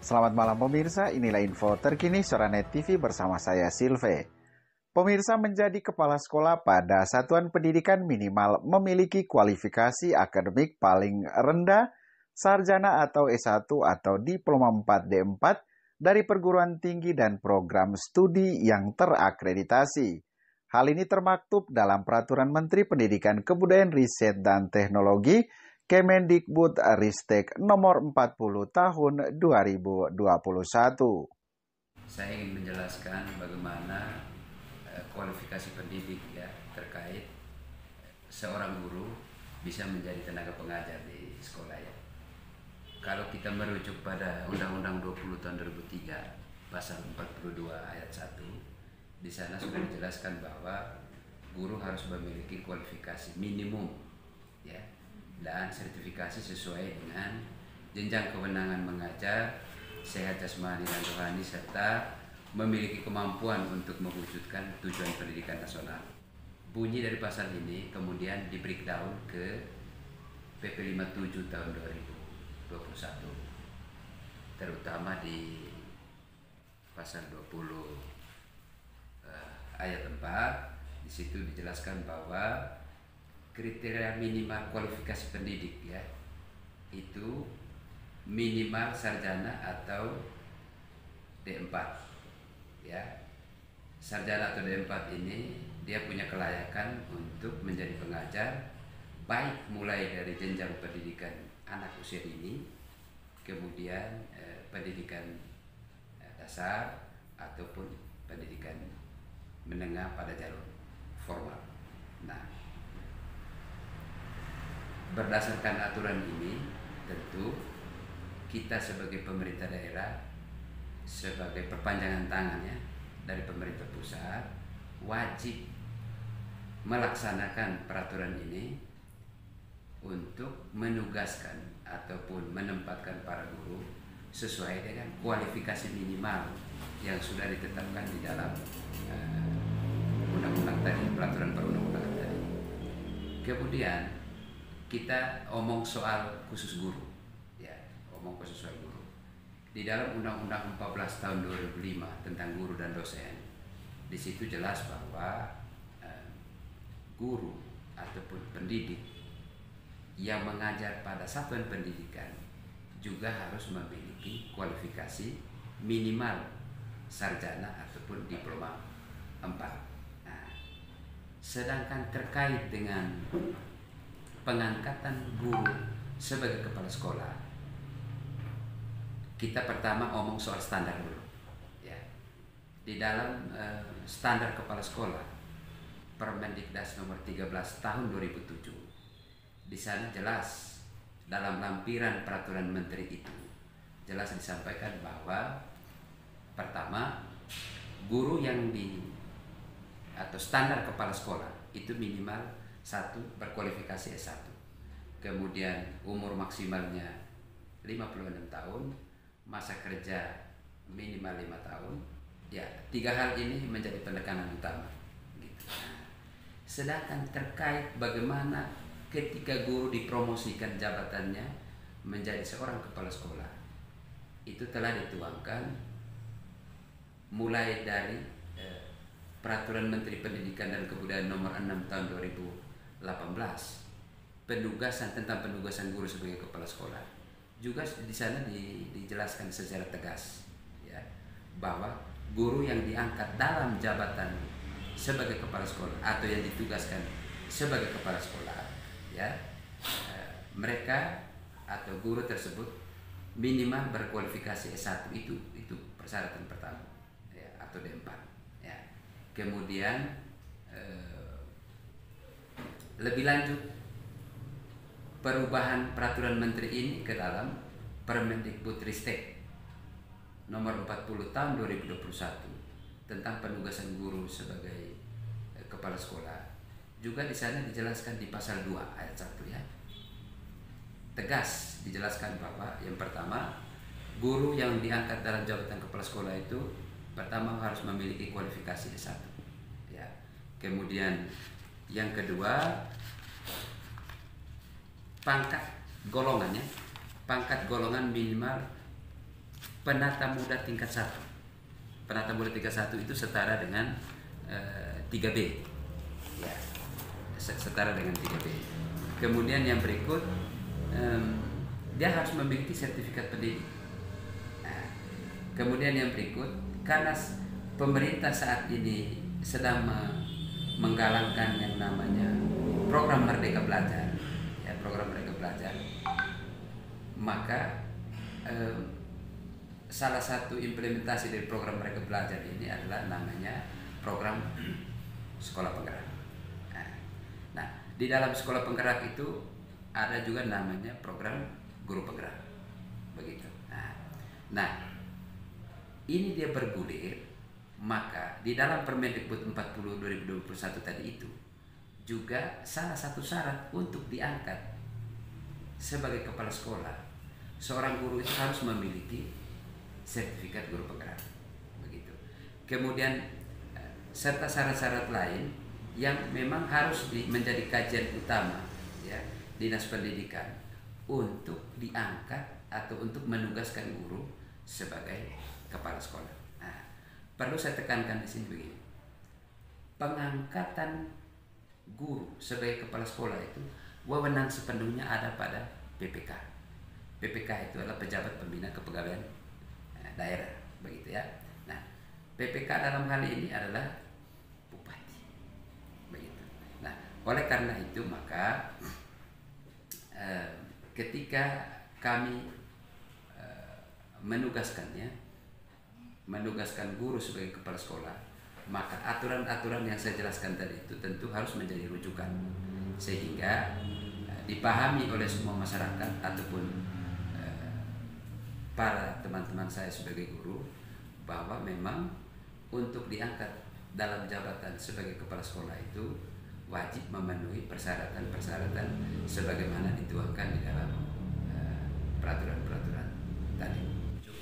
Selamat malam pemirsa, inilah info terkini Soranet TV bersama saya Silve. Pemirsa, menjadi kepala sekolah pada satuan pendidikan minimal memiliki kualifikasi akademik paling rendah, sarjana atau S1 atau diploma 4D4 dari perguruan tinggi dan program studi yang terakreditasi. Hal ini termaktub dalam Peraturan Menteri Pendidikan Kebudayaan Riset dan Teknologi Kemendikbud-Ristek nomor 40 tahun 2021. Saya ingin menjelaskan bagaimana kualifikasi pendidik ya terkait seorang guru bisa menjadi tenaga pengajar di sekolah ya. Kalau kita merujuk pada Undang-Undang 20 tahun 2003 pasal 42 ayat 1, di sana sudah dijelaskan bahwa guru harus memiliki kualifikasi minimum ya dan sertifikasi sesuai dengan jenjang kewenangan mengajar, sehat jasmani dan rohani, serta memiliki kemampuan untuk mewujudkan tujuan pendidikan nasional. Bunyi dari pasal ini kemudian di breakdown ke PP 57 tahun 2021, terutama di pasal 20 ayat 4. Di situ dijelaskan bahwa kriteria minimal kualifikasi pendidik ya itu minimal sarjana atau D4 ya. Sarjana atau D4 ini dia punya kelayakan untuk menjadi pengajar, baik mulai dari jenjang pendidikan anak usia dini, kemudian pendidikan dasar ataupun pendidikan menengah pada jalur formal. Nah, berdasarkan aturan ini tentu kita sebagai pemerintah daerah, sebagai perpanjangan tangannya dari pemerintah pusat, wajib melaksanakan peraturan ini untuk menugaskan ataupun menempatkan para guru sesuai dengan kualifikasi minimal yang sudah ditetapkan di dalam undang-undang tadi, peraturan perundang-undangan tadi. Kemudian kita omong soal khusus guru ya, omong khusus soal guru. Di dalam Undang-Undang 14 tahun 2005 tentang guru dan dosen, di situ jelas bahwa guru ataupun pendidik yang mengajar pada satuan pendidikan juga harus memiliki kualifikasi minimal sarjana ataupun diploma 4. Nah, sedangkan terkait dengan pengangkatan guru sebagai kepala sekolah, kita pertama omong soal standar dulu ya. Di dalam standar kepala sekolah Permendikdas nomor 13 tahun 2007, di sana jelas dalam lampiran peraturan menteri itu jelas disampaikan bahwa pertama, guru yang atau standar kepala sekolah itu minimal 1 berkualifikasi S1, kemudian umur maksimalnya 56 tahun, masa kerja minimal 5 tahun ya. 3 hal ini menjadi penekanan utama gitu. Nah, sedangkan terkait bagaimana ketika guru dipromosikan jabatannya menjadi seorang kepala sekolah, itu telah dituangkan mulai dari Peraturan Menteri Pendidikan dan Kebudayaan nomor 6 tahun 2018, tentang penugasan guru sebagai kepala sekolah. Juga di sana dijelaskan secara tegas ya, bahwa guru yang diangkat dalam jabatan sebagai kepala sekolah atau yang ditugaskan sebagai kepala sekolah ya, mereka atau guru tersebut minimal berkualifikasi S1, itu persyaratan pertama ya, atau D4 ya. Kemudian lebih lanjut perubahan peraturan menteri ini ke dalam Permendikbud-Ristek nomor 40 tahun 2021 tentang penugasan guru sebagai kepala sekolah. Juga di sana dijelaskan di pasal 2 ayat 1 ya. Tegas dijelaskan bahwa yang pertama, guru yang diangkat dalam jabatan kepala sekolah itu pertama harus memiliki kualifikasi S1 ya. Kemudian yang kedua, pangkat golongan minimal penata muda tingkat 1. Penata muda tingkat 1 itu setara dengan 3B. Ya, setara dengan 3B. Kemudian yang berikut, dia harus memiliki sertifikat pendidik. Nah, kemudian yang berikut, karena pemerintah saat ini sedang menggalakkan yang namanya program Merdeka Belajar, ya, program Merdeka Belajar, maka salah satu implementasi dari program Merdeka Belajar ini adalah namanya program sekolah penggerak. Nah, di dalam sekolah penggerak itu ada juga namanya program guru penggerak, begitu. Nah, ini dia bergulir. Maka di dalam Permendikbud 40 2021 tadi itu juga salah satu syarat untuk diangkat sebagai kepala sekolah, seorang guru itu harus memiliki sertifikat guru penggerak, begitu. Kemudian serta syarat-syarat lain yang memang harus menjadi kajian utama, ya, Dinas Pendidikan untuk diangkat atau untuk menugaskan guru sebagai kepala sekolah. Perlu saya tekankan di sini begini. Pengangkatan guru sebagai kepala sekolah itu wewenang sepenuhnya ada pada PPK. PPK itu adalah pejabat pembina kepegawaian daerah, begitu ya. Nah, PPK dalam hal ini adalah bupati, begitu. Nah, oleh karena itu maka ketika kami menugaskan guru sebagai kepala sekolah, maka aturan-aturan yang saya jelaskan tadi itu tentu harus menjadi rujukan sehingga dipahami oleh semua masyarakat ataupun para teman-teman saya sebagai guru bahwa memang untuk diangkat dalam jabatan sebagai kepala sekolah itu wajib memenuhi persyaratan-persyaratan sebagaimana dituangkan di dalam peraturan-peraturan tadi.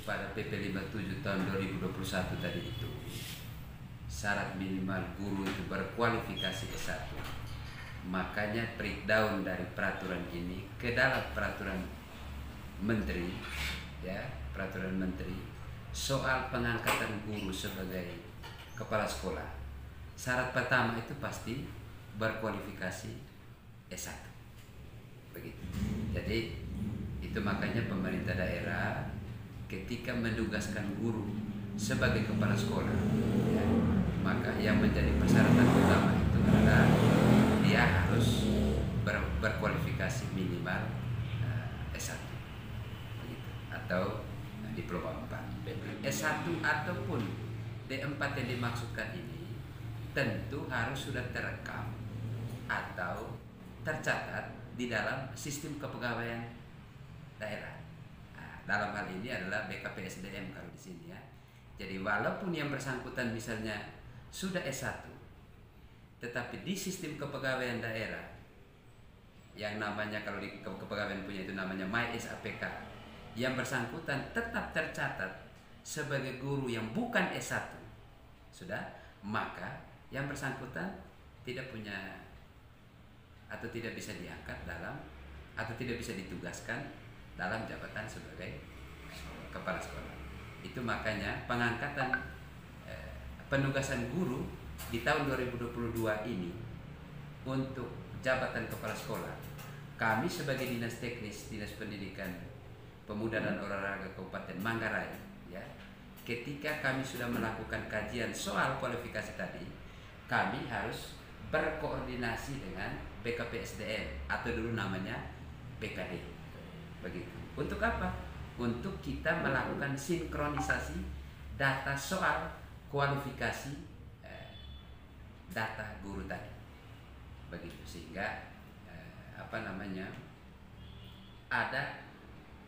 Pada PP 57 tahun 2021 tadi itu syarat minimal guru itu berkualifikasi S1. Makanya breakdown dari peraturan ini ke dalam peraturan menteri, ya, peraturan menteri soal pengangkatan guru sebagai kepala sekolah. Syarat pertama itu pasti berkualifikasi S1. Begitu. Jadi itu makanya pemerintah daerah ketika menugaskan guru sebagai kepala sekolah, ya, maka yang menjadi persyaratan utama itu adalah dia harus berkualifikasi minimal S1, begitu, atau diploma 4. S1 ataupun D4 yang dimaksudkan ini tentu harus sudah terekam atau tercatat di dalam sistem kepegawaian daerah. Dalam hal ini adalah BKPSDM kalau di sini, ya. Jadi walaupun yang bersangkutan misalnya sudah S1, tetapi di sistem kepegawaian daerah yang namanya kalau di kepegawaian punya itu namanya MySAPK, yang bersangkutan tetap tercatat sebagai guru yang bukan S1, sudah, maka yang bersangkutan tidak punya atau tidak bisa diangkat dalam atau tidak bisa ditugaskan dalam jabatan sebagai kepala sekolah. Itu makanya pengangkatan penugasan guru di tahun 2022 ini untuk jabatan kepala sekolah, kami sebagai Dinas Teknis Dinas Pendidikan Pemuda dan Olahraga Kabupaten Manggarai, ya, ketika kami sudah melakukan kajian soal kualifikasi tadi, kami harus berkoordinasi dengan BKPSDM atau dulu namanya BKD. Begitu. Untuk apa? Untuk kita melakukan sinkronisasi data soal kualifikasi data guru tadi. Begitu, sehingga ada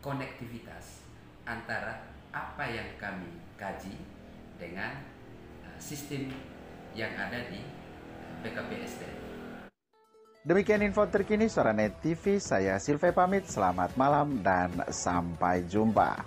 konektivitas antara apa yang kami kaji dengan sistem yang ada di BKPSDM. Demikian info terkini Suara Net TV, saya Silve pamit, selamat malam dan sampai jumpa.